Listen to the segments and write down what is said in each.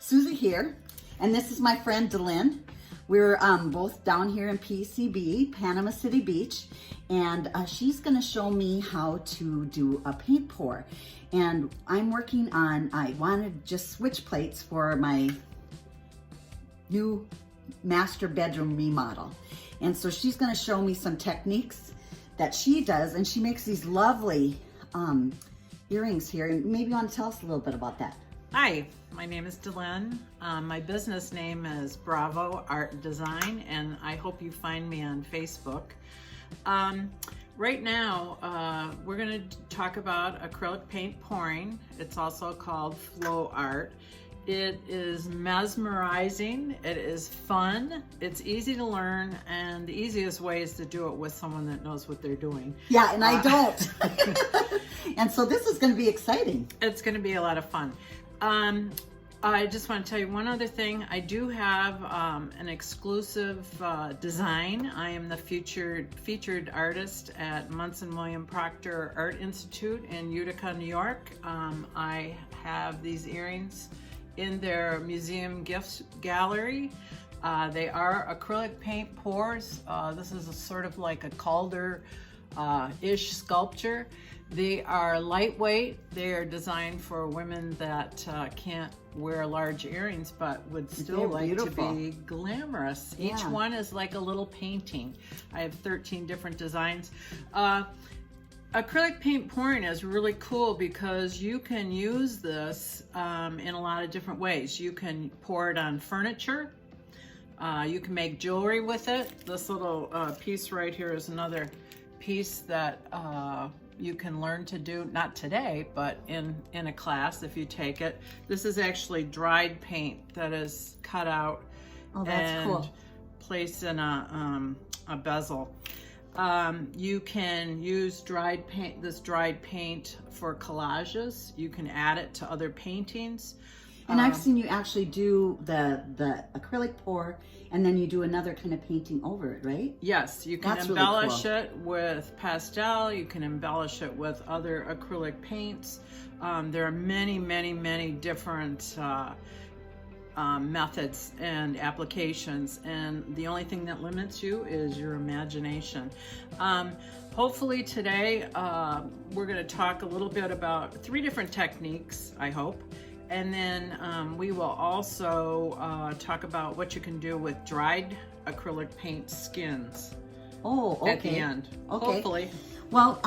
Suzy here, and this is my friend Delynn. We're both down here in PCB, Panama City Beach, and she's gonna show me how to do a paint pour. And I'm working on, I wanted just switch plates for my new master bedroom remodel. And so she's gonna show me some techniques that she does, and she makes these lovely earrings here. And maybe you want to tell us a little bit about that. Hi, my name is Delynn. My business name is Bravo Art Design, and I hope you find me on Facebook. Right now, we're going to talk about acrylic paint pouring. It's also called flow art. It is mesmerizing, it is fun, it's easy to learn, and the easiest way is to do it with someone that knows what they're doing. Yeah, and I don't. And so this is going to be exciting. It's going to be a lot of fun. I just want to tell you one other thing. I do have an exclusive design. I am the featured artist at Munson William Proctor Art Institute in Utica, New York. I have these earrings in their museum gifts gallery. They are acrylic paint pours. This is a sort of like a Calder-ish sculpture. They are lightweight. They are designed for women that can't wear large earrings but would still like to be glamorous. Yeah. Each one is like a little painting. I have 13 different designs. Acrylic paint pouring is really cool because you can use this in a lot of different ways. You can pour it on furniture. You can make jewelry with it. This little piece right here is another piece that you can learn to do, not today, but in a class if you take it. This is actually dried paint that is cut out and placed in a bezel. You can use this dried paint for collages. You can add it to other paintings. And I've seen you actually do the acrylic pour, and then you do another kind of painting over it, right? Yes, you can embellish it with pastel. You can embellish it with other acrylic paints. There are many, many, many different methods and applications, and the only thing that limits you is your imagination. Hopefully today we're going to talk a little bit about 3 different techniques, I hope. And then we will also talk about what you can do with dried acrylic paint skins. Oh, okay. At the end, okay. Hopefully. Well,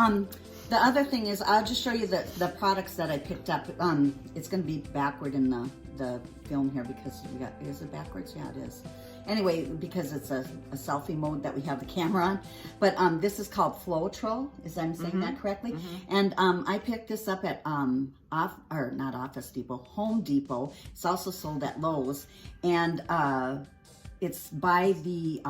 the other thing is, I'll just show you the products that I picked up. It's going to be backward in the film here because is it backwards? Yeah, it is. Anyway, because it's a selfie mode that we have the camera on. But this is called Floetrol, is I'm saying that correctly? And I picked this up at not Office Depot, Home Depot. It's also sold at Lowe's. And it's by the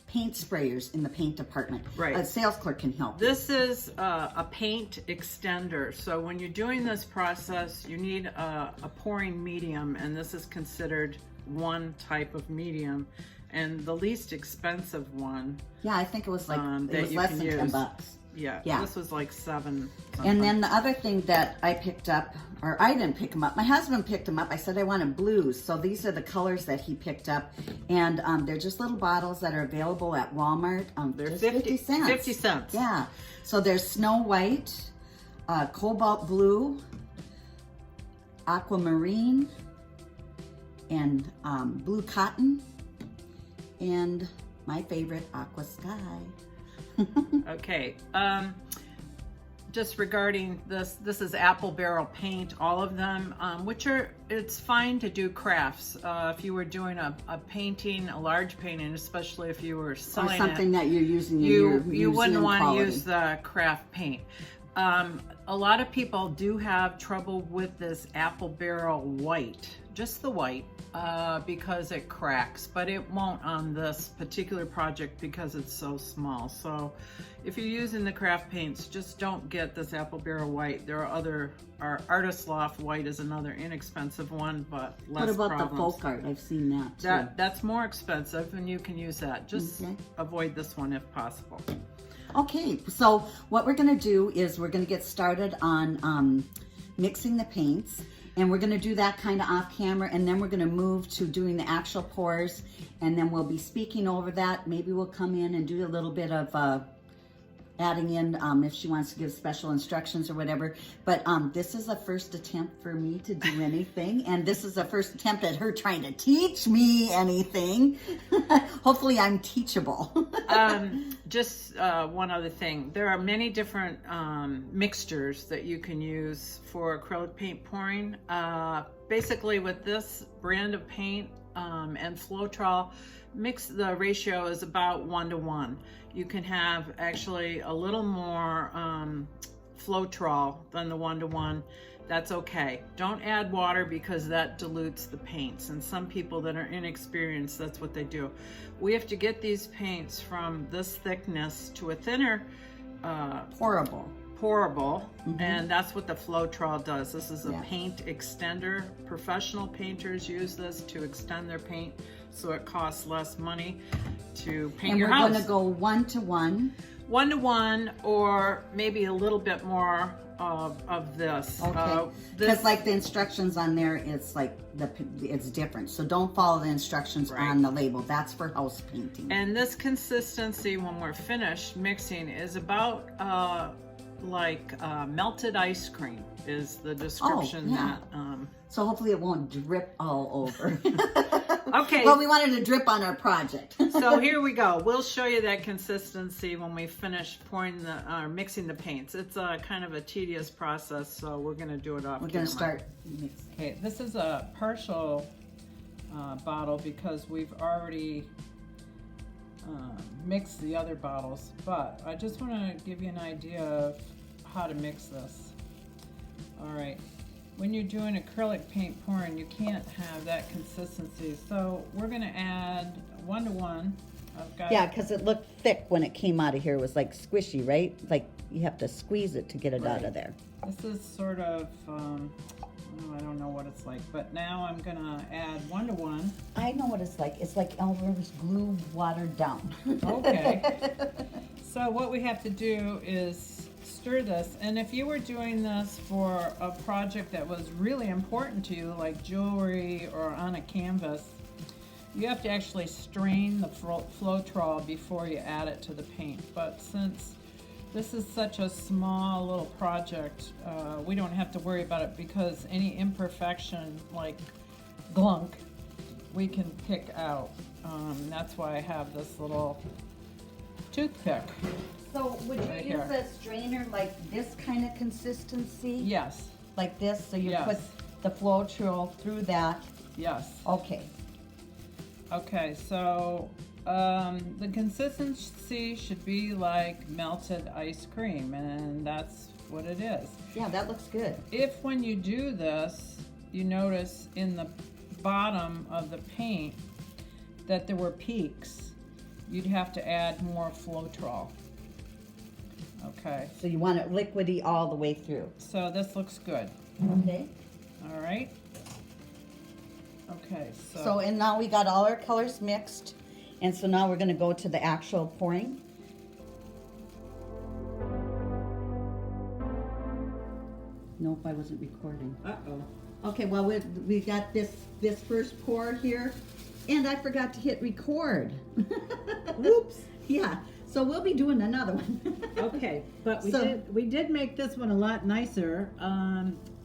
paint sprayers in the paint department. Right. A sales clerk can help. This is a paint extender. So when you're doing this process, you need a pouring medium, and this is considered one type of medium, and the least expensive one. Yeah, I think it was like it was less than $10. Yeah, this was like $7 something. And then the other thing that I picked up, or I didn't pick them up, my husband picked them up. I said I wanted blues, so these are the colors that he picked up, and they're just little bottles that are available at Walmart. They're 50 cents. 50 cents. Yeah. So there's Snow White, Cobalt Blue, Aquamarine, and Blue Cotton, and my favorite, Aqua Sky. Okay, just regarding this is apple barrel paint, all of them, it's fine to do crafts. If you were doing a painting, a large painting, especially if you were selling or something that you're using in you your museum wouldn't want to quality. use the craft paint. A lot of people do have trouble with this apple barrel white, just the white, because it cracks, but it won't on this particular project because it's so small. So if you're using the craft paints, just don't get this apple barrel white. There are Artist Loft white is another inexpensive one, but less What about problems. the folk art? I've seen that too. That's more expensive, and you can use that. Just avoid this one if possible. Okay, so what we're going to do is we're going to get started on mixing the paints. And we're gonna do that kind of off camera, and then we're gonna move to doing the actual pours, and then we'll be speaking over that. Maybe we'll come in and do a little bit of adding in if she wants to give special instructions or whatever. But this is the first attempt for me to do anything, and this is the first attempt at her trying to teach me anything. Hopefully I'm teachable. Just one other thing. There are many different mixtures that you can use for acrylic paint pouring. Basically with this brand of paint and Floetrol, the ratio is about 1-to-1. You can have actually a little more Floetrol than the 1-to-1. That's okay. Don't add water because that dilutes the paints. And some people that are inexperienced, that's what they do. We have to get these paints from this thickness to a thinner pourable, and that's what the Floetrol does. This is a paint extender. Professional painters use this to extend their paint, so it costs less money to paint your house. And we're going to go 1-to-1. 1-to-1, or maybe a little bit more of this. Okay. Because like the instructions on there, it's like it's different. So don't follow the instructions on the label. That's for house painting. And this consistency, when we're finished mixing, is about like melted ice cream is the description that. So hopefully it won't drip all over. Okay. Well, we wanted to drip on our project. So here we go. We'll show you that consistency when we finish pouring mixing the paints. It's a kind of a tedious process, so we're going to do it off camera. We're going to start mixing. Okay, this is a partial bottle because we've already mixed the other bottles, but I just want to give you an idea of how to mix this. All right. When you're doing acrylic paint pouring, you can't have that consistency. So we're gonna add 1-to-1. I've got because it looked thick when it came out of here. It was like squishy, right? Like you have to squeeze it to get it out of there. This is sort of, I don't know what it's like, but now I'm gonna add 1-to-1. I know what it's like. It's like Elmer's glue watered down. Okay. So what we have to do is stir this, and if you were doing this for a project that was really important to you, like jewelry or on a canvas, you have to actually strain the Floetrol before you add it to the paint. But since this is such a small little project, we don't have to worry about it because any imperfection like glunk we can pick out. That's why I have this little toothpick. So would you use a strainer like this kind of consistency? Yes. Like this, so you put the Floetrol through that? Yes. Okay. Okay, so the consistency should be like melted ice cream, and that's what it is. Yeah, that looks good. If when you do this, you notice in the bottom of the paint that there were peaks, you'd have to add more Floetrol. Okay. So you want it liquidy all the way through. So this looks good. Okay. All right. Okay, So and now we got all our colors mixed, and so now we're going to go to the actual pouring. Nope, I wasn't recording. Uh-oh. Okay, well we got this first pour here, and I forgot to hit record. Whoops. Yeah. So we'll be doing another one. Okay, but we did make this one a lot nicer.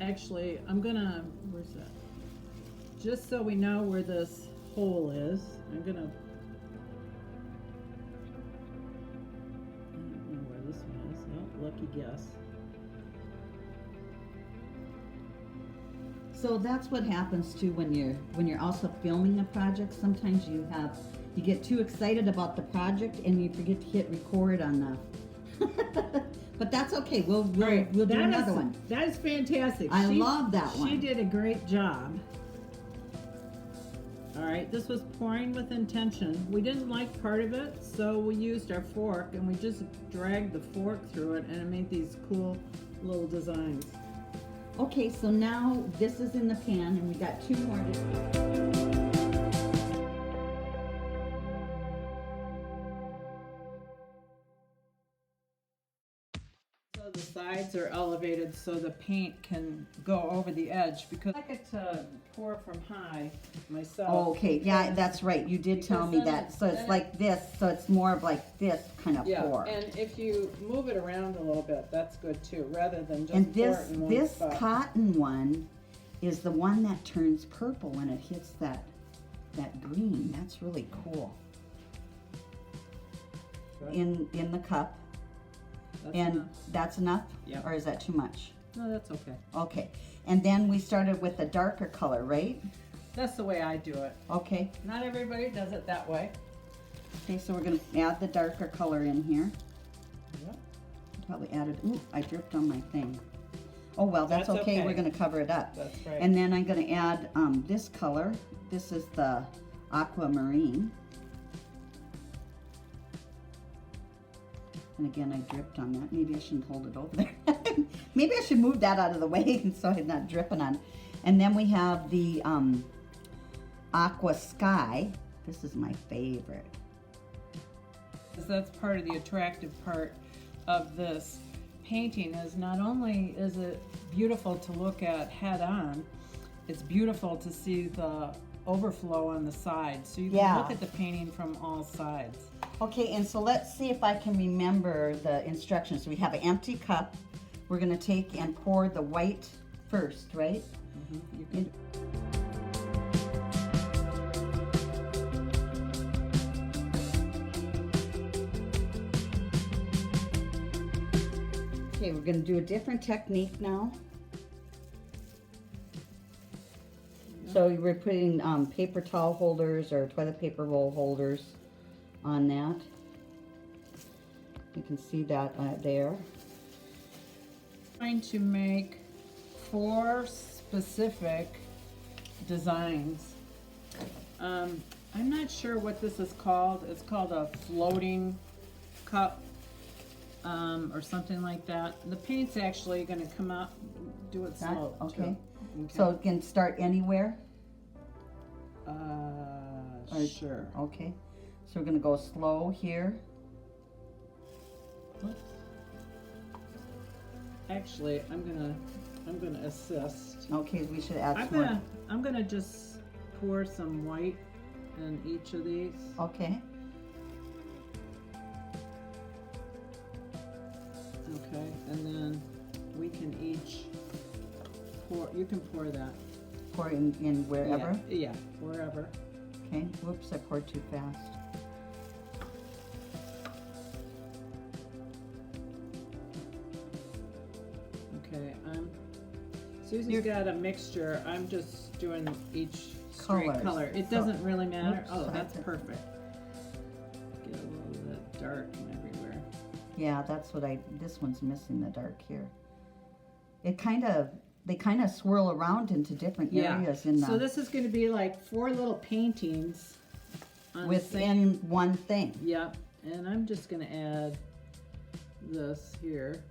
Actually, I'm gonna, where's that? Just so we know where this hole is, I'm gonna, I don't know where this one is. Oh, lucky guess. So that's what happens too when you're also filming a project. Sometimes you get too excited about the project and you forget to hit record on the. But that's okay. We'll do another one. That is fantastic. I love that one. She did a great job. All right, this was pouring with intention. We didn't like part of it, so we used our fork and we just dragged the fork through it, and it made these cool little designs. Okay, so now this is in the pan, and we got 2 more to. So of the sides are elevated so the paint can go over the edge, because I like it to pour from high myself. Oh, okay, yeah, that's right. You did tell me Because then that. So it's then like this, so it's more of like this kind of Yeah, pour. and if you move it around a little bit, that's good too, rather than just And pour this it in one this spot. cotton one is the one that turns purple when it hits that green. That's really cool. Good. In the cup. That's And enough. that's enough? Yep. Or is that too much? No, that's okay. Okay. And then we started with the darker color, right? That's the way I do it. Okay. Not everybody does it that way. Okay, so we're gonna add the darker color in here. Yep. Probably added, ooh, I dripped on my thing. Oh, well, that's That's okay. okay. We're gonna cover it up. That's right. And then I'm gonna add this color. This is the aquamarine. And again, I dripped on that. Maybe I shouldn't hold it over there. Maybe I should move that out of the way so I'm not dripping on. And then we have the aqua sky. This is my favorite. Because that's part of the attractive part of this painting, is not only is it beautiful to look at head on, it's beautiful to see the overflow on the sides. So you can Yeah. look at the painting from all sides. Okay, and so let's see if I can remember the instructions. We have an empty cup. We're gonna take and pour the white first, right? You can, Okay, we're gonna do a different technique now. So we're putting paper towel holders or toilet paper roll holders on that. You can see that there. trying to make 4 specific designs. I'm not sure what this is called. It's called a floating cup, or something like that. The paint's actually going to come out, do it That- slow. okay. too. So it can start anywhere. Or- Sure. Okay. So we're gonna go slow here. Oops. Actually, I'm gonna assist. Okay, we should add I'm some more. gonna just pour some white in each of these. Okay. Okay, and then we can each pour. You can pour that. Pour in wherever. Yeah, wherever. Okay. Whoops, I poured too fast. Okay, Suzy's got a mixture. I'm just doing each straight Colors. color. It So- doesn't really matter. Oops, Oh, I that's did- perfect. Get a little bit dark and everywhere. Yeah, that's what this one's missing the dark here. They kind of swirl around into different areas in the, So this is going to be like 4 little paintings on the within same. one thing. Yep. And I'm just going to add this here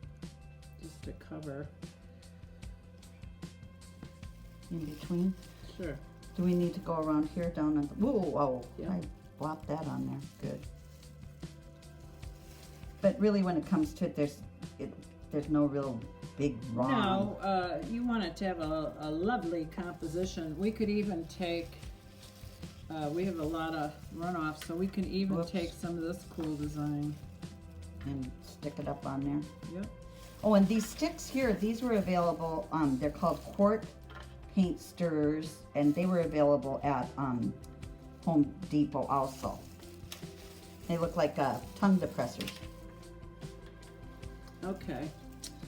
just to cover. In between. Sure. Do we need to go around here down on the, whoa, Yeah. I blopped that on there, good. But really when it comes to it, there's no real big wrong. No, you want it to have a lovely composition. We could even take, we have a lot of runoff, so we can even Whoops. take some of this cool design. And stick it up on there. Yep. Oh, and these sticks here, these were available, they're called quart paint stirrers, and they were available at Home Depot also. They look like tongue depressors. Okay.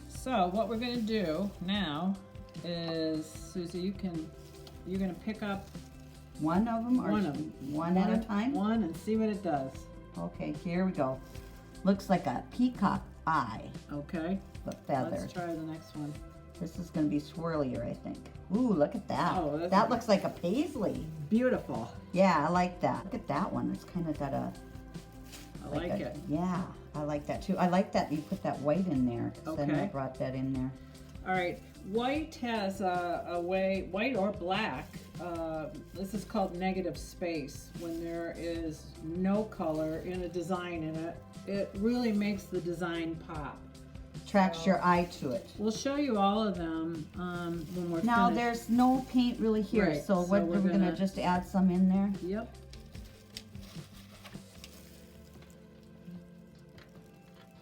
So what we're gonna do now is, Suzy, you're gonna pick up One of them or one of them. one at a time? One and see what it does. Okay, here we go. Looks like a peacock eye, Okay. but feather. Let's try the next one. This is going to be swirlier, I think. Ooh, look at that. Oh, that's that nice. looks like a paisley. Beautiful. Yeah, I like that. Look at that one. It's kind of got a... I like it. Yeah, I like that too. I like that you put that white in there. 'Cause then I Okay. brought that in there. All right, white has a way, white or black, this is called negative space. When there is no color in a design in it, it really makes the design pop. attracts your eye to it. We'll show you all of them when we're Now finished. there's no paint really here, Right, so so what we're we're gonna gonna- just add some in there. Yep.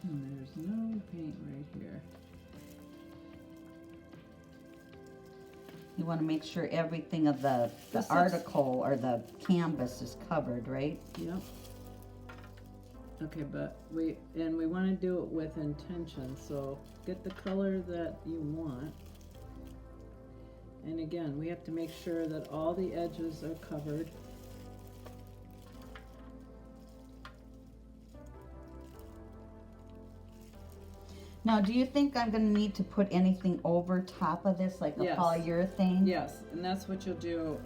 And there's no paint right here. You want to make sure everything of the This looks- article or the canvas is covered, right? Yep. Okay, but we want to do it with intention, so get the color that you want. And again, we have to make sure that all the edges are covered. Now, do you think I'm gonna need to put anything over top of this, like a Yes. polyurethane? Yes, and that's what you'll do.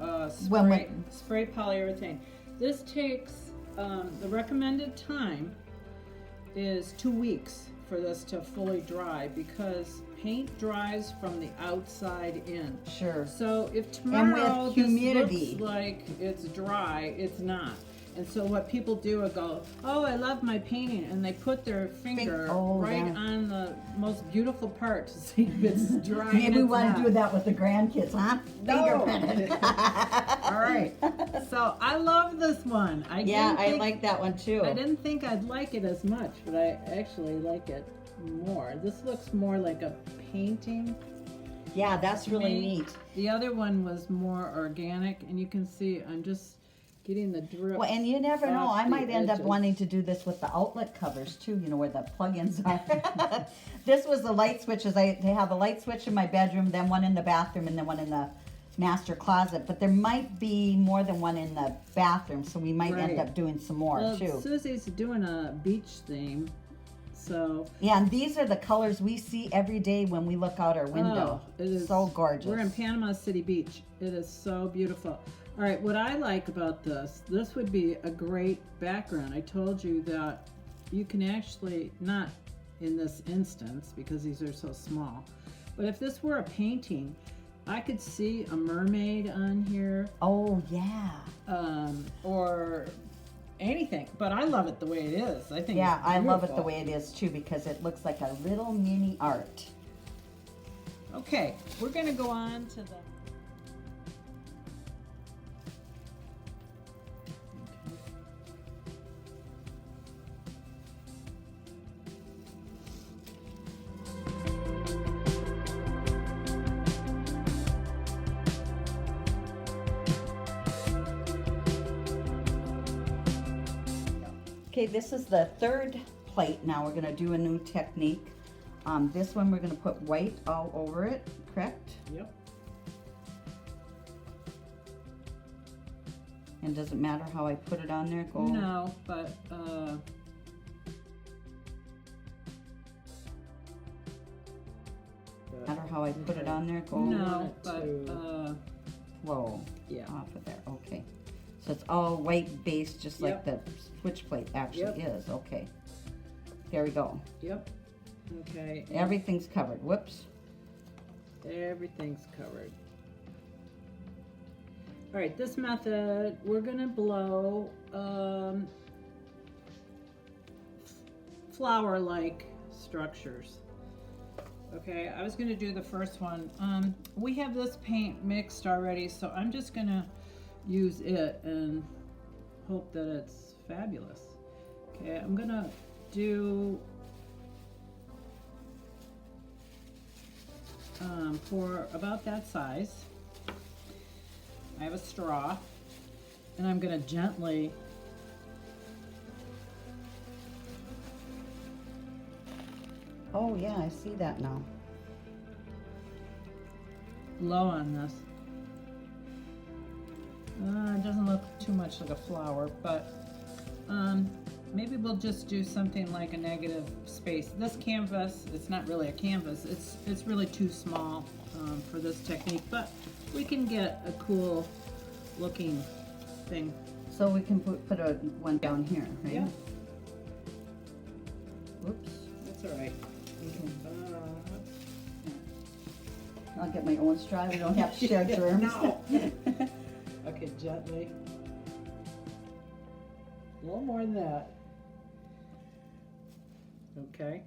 When we- Spray polyurethane. This takes, the recommended time is 2 weeks for this to fully dry because paint dries from the outside in. Sure. So if with tomorrow humidity. this looks like it's dry, it's not. And so what people do is go, oh, I love my painting, and they put their finger Oh, right yeah. on the most beautiful part to see if it's dry. and Maybe we it's want not. to do that with the grandkids, huh? No. Fingerprint. All right. So I love this one. Yeah, I think- like that one too. I didn't think I'd like it as much, but I actually like it more. This looks more like a painting. Yeah, that's really Me. neat. The other one was more organic, and you can see I'm just getting the drip. Well, and you never know, off I the might end up edges. wanting to do this with the outlet covers too, you know, where the plug-ins are. This was the light switches. They have a light switch in my bedroom, then one in the bathroom, and then one in the master closet. But there might be more than one in the bathroom, so we might end Right. up doing some more Well, too. Suzy's doing a beach theme, so Yeah, and these are the colors we see every day when we look out our window. Oh, it is so gorgeous. We're in Panama City Beach. It is so beautiful. All right, what I like about this would be a great background. I told you that you can actually, not in this instance because these are so small, but if this were a painting, I could see a mermaid on here, Oh yeah. or anything, but I love it the way it is. I think Yeah, it's I love it the beautiful. way it is too because it looks like a little mini art. Okay, we're gonna go on to the Okay, this is the third plate. Now we're gonna do a new technique. This one we're gonna put white all over it, correct? Yep. And does it matter how I put it on there? Go. No, but Matter how I put it on there? Go. no, want but Whoa. yeah. Off of there. Okay. So it's all white based, just like Yep. the switch plate actually Yep. is. Okay. There we go. Yep. Okay. and Everything's covered. Whoops. Everything's covered. All right, this method, we're gonna blow flower-like structures. Okay, I was gonna do the first one. We have this paint mixed already, so I'm just gonna use it and hope that it's fabulous. Okay, I'm gonna do for about that size. I have a straw, and I'm gonna gently Oh yeah, I see that now. blow on this. It doesn't look too much like a flower, but maybe we'll just do something like a negative space. This canvas, it's not really a canvas, it's really too small for this technique, but we can get a cool looking thing. So we can put a one down here, right? Yeah. Whoops. That's all right. I'll get my own straw. We don't have to share germs. No. Okay, gently. A little more than that. Okay.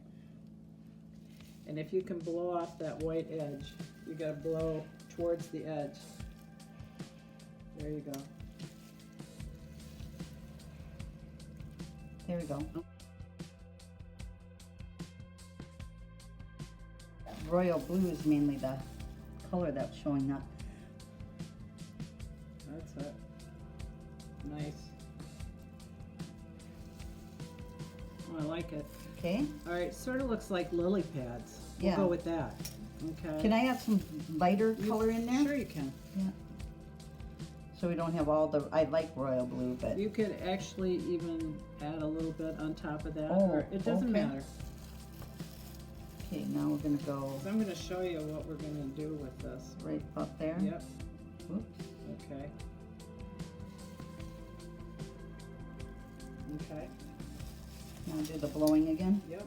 And if you can blow off that white edge, you gotta blow towards the edge. There you go. There we go. Royal blue is mainly the color that's showing up. That's it. Nice. Oh, I like it. Okay. All right, sort of looks like lily pads. We'll Yeah. go with that. Okay. Can I have some lighter color in there? Sure you can. Yeah. So we don't have all the, I like royal blue, but. You could actually even add a little bit on top of that. Oh, or it doesn't okay. matter. Okay, now we're gonna go So I'm gonna show you what we're gonna do with this. right up there. Yep, Oops. okay. Okay, Now do the blowing again. yep.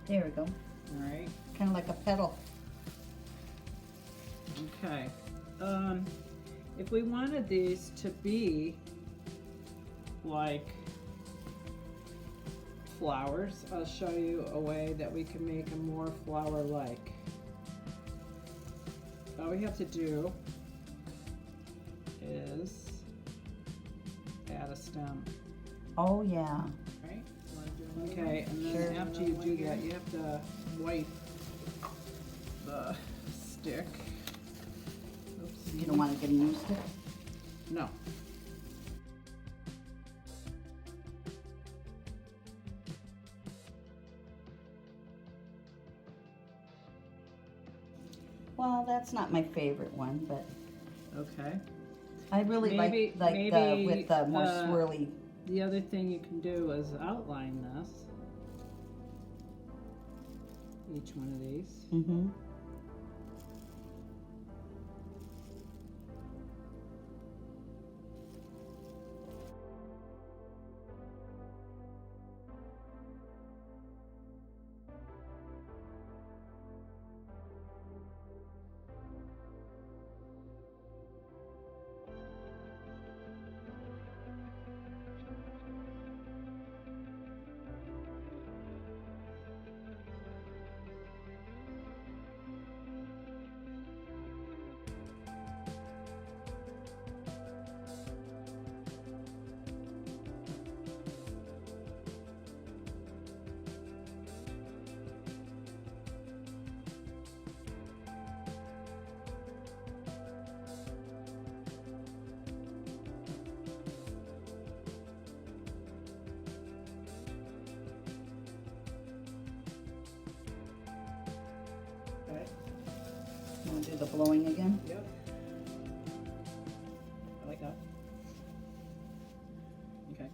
There we go. All right, Kind of like a petal. okay. If we wanted these to be like flowers, I'll show you a way that we can make them more flower-like. All we have to do is add a stem, Oh, yeah. right? Okay, and then Sure. after you do that, you have to wipe the stick. Oops. You don't want to get a new stick? No. Well, that's not my favorite one, but Okay. I really like the maybe, with the more swirly. The other thing you can do is outline this. Each one of these. Mm-hmm. Okay. Want to do the blowing again? Yep. I like that. Okay.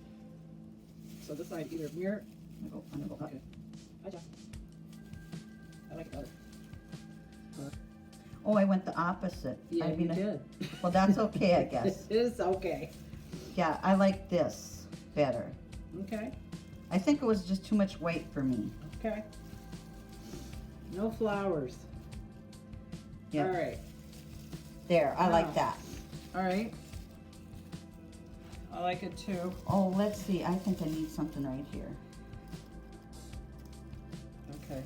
So this side either mirror. I'm gonna go up. Okay. Hi, Jeff. I like it better. Oh, I went the opposite. Yeah, I mean, you did. Well, that's okay, I guess. It is okay. Yeah, I like this better. Okay. I think it was just too much weight for me. Okay. No flowers. Yeah. All right. There, I Wow. like that. All right. I like it too. Oh, let's see. I think I need something right here. Okay.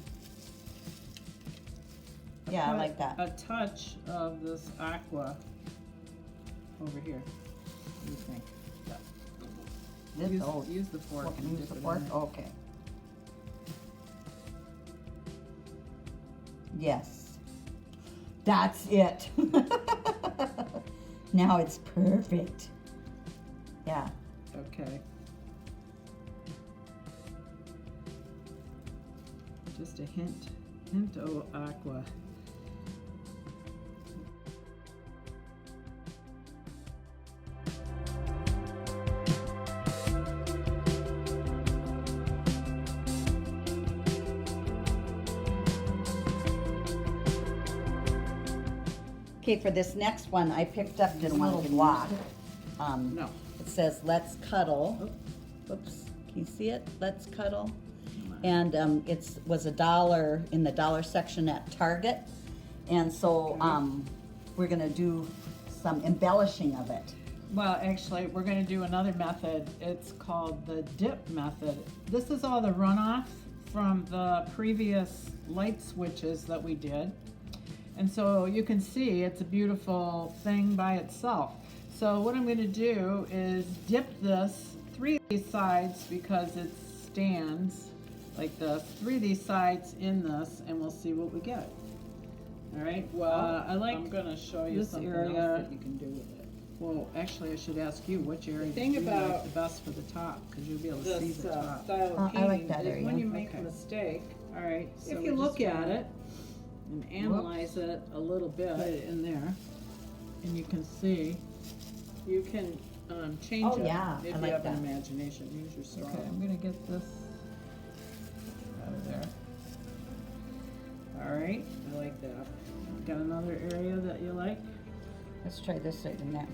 Yeah, I Put like that. A touch of this aqua over here. What do you think? This use, old. use the fork and Use dip the it in fork? there. Okay. Yes. That's it. Now it's perfect. Yeah. Okay. Just a hint of aqua. Okay, for this next one, I picked up this little block. No. It says, "Let's cuddle." Oh. Oops, can you see it? Let's cuddle. And it was $1 in the dollar section at Target. And so we're gonna do some embellishing of it. Well, actually, we're gonna do another method. It's called the dip method. This is all the runoff from the previous light switches that we did. And so you can see it's a beautiful thing by itself. So what I'm gonna do is dip this, 3 of these sides, because it stands like this, 3 of these sides in this, and we'll see what we get. All right, Well, I like I'm gonna show you this something area. else that you can do with it. Well, actually, I should ask you which area The do thing you like about the best for the top, because you'll be able to see This the top. style Oh, of I like painting that is area. when you make Okay. a mistake, All right. So if we you just look at gotta it and analyze it a little bit, put it in there, and you can see. you can change Oh, it yeah, if I you like have that. an imagination. Use your straw. Okay, I'm gonna get this out of there. All right. I like that. Got another area that you like? Let's try this side and that.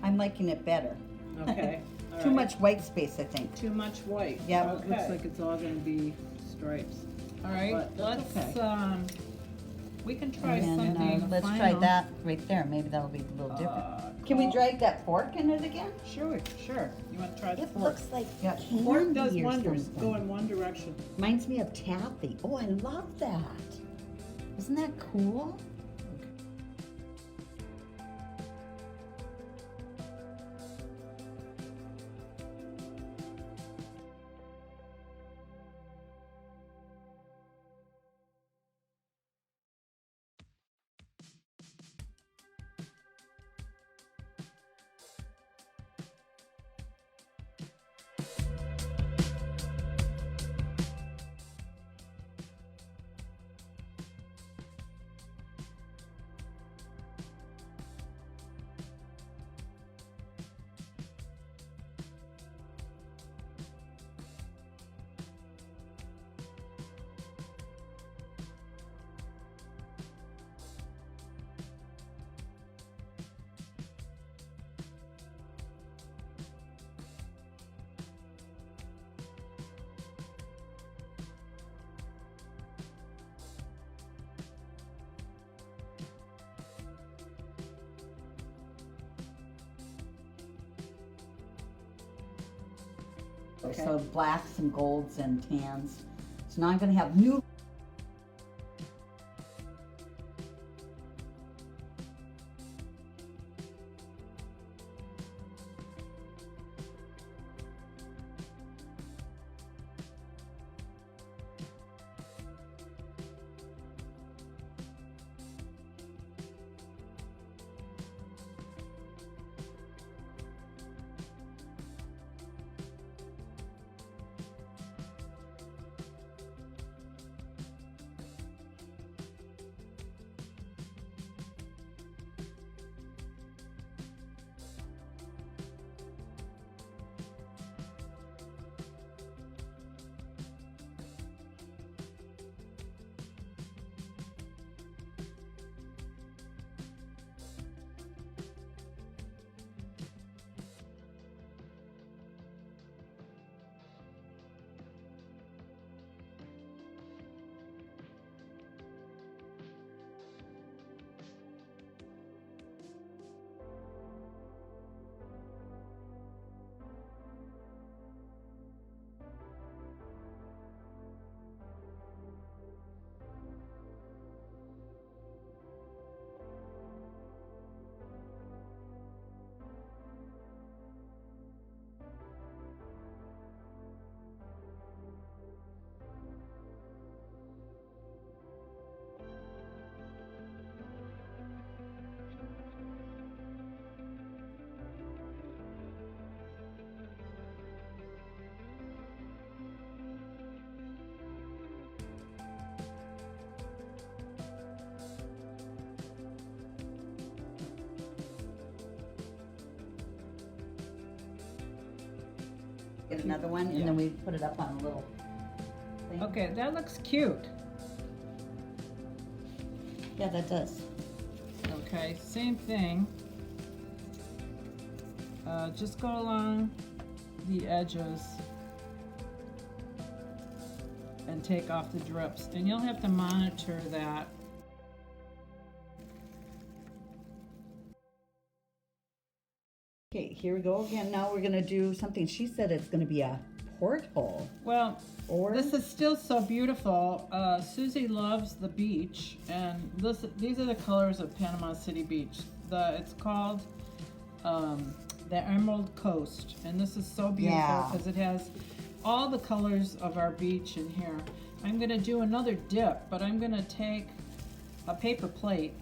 I'm liking it better. Okay. all Too right. much white space, I think. Too much white. Yeah. Well, it looks like it's all gonna be stripes. All right. But that's Let's okay. we can try And then, something. let's try final. that right there. Maybe that'll be a little different. Can we call- drag that fork in it again? Sure. You want to try the It fork? looks like Yeah. Fork does candy or wonders. something. Go in one direction. Reminds me of taffy. Oh, I love that. Isn't that cool? Okay. So blacks and golds and tans. So now I'm gonna have new. Get another one, and then we put it up on a little thing. Okay, that looks cute. Yeah, that does. Okay, same thing. Just go along the edges and take off the drips, and you'll have to monitor that here we go again. Now we're gonna do something. She said it's gonna be a porthole. Well, Or this is still so beautiful. Suzy loves the beach, and these are the colors of Panama City Beach. It's called the Emerald Coast, and this is so beautiful Yeah. because it has all the colors of our beach in here. I'm gonna do another dip, but I'm gonna take a paper plate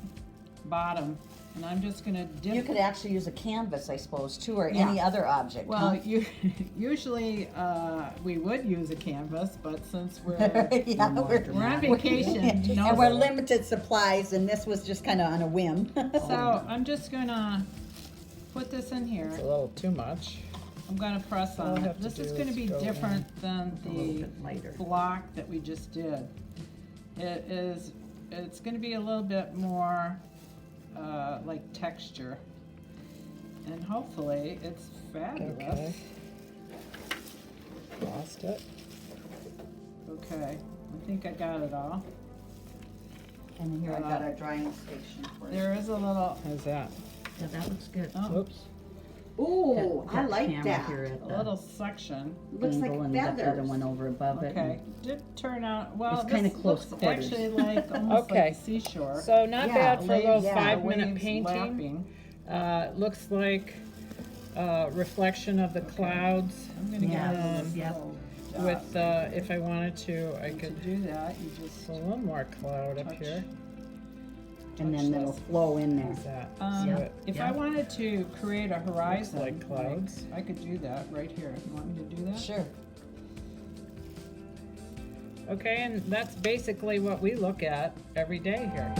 bottom, and I'm just gonna dip. you could actually use a canvas, I suppose, too, or Yeah. any other object. Well, huh? usually we would use a canvas, but since we're Yeah, we're on vacation, no. and we're limited supplies, and this was just kind of on a whim. So I'm just gonna put this in here. It's a little too much. I'm gonna press All I on have it. to This do is gonna is be go in different than a little the bit lighter. block that we just did. It's gonna be a little bit more like texture. And hopefully it's fabulous. Okay. Lost it. Okay, I think I got it all. And here I got our drying station for it. There is a little, How's that? Yeah, that looks good. oh, Oops. Ooh, I Got like camera that. here at a the little section. Looks like angle and got the other feathers. one over above it. Okay, did turn out, well, It's kinda this close looks quarters. actually like, almost Okay. like seashore. So not Yeah, bad for a little waves, yeah, 5-minute Waves painting. lapping. Looks like reflection of the clouds. I'm gonna Yeah, get this yep. little dot. With, if I wanted to, I And to could do that, you just, put a little more cloud up touch. here. And then it'll flow in there. How's that? um, So it- if yeah. I wanted to create a horizon, like clouds. I could do that right here. You want me to do that? Sure. Okay, and that's basically what we look at every day here.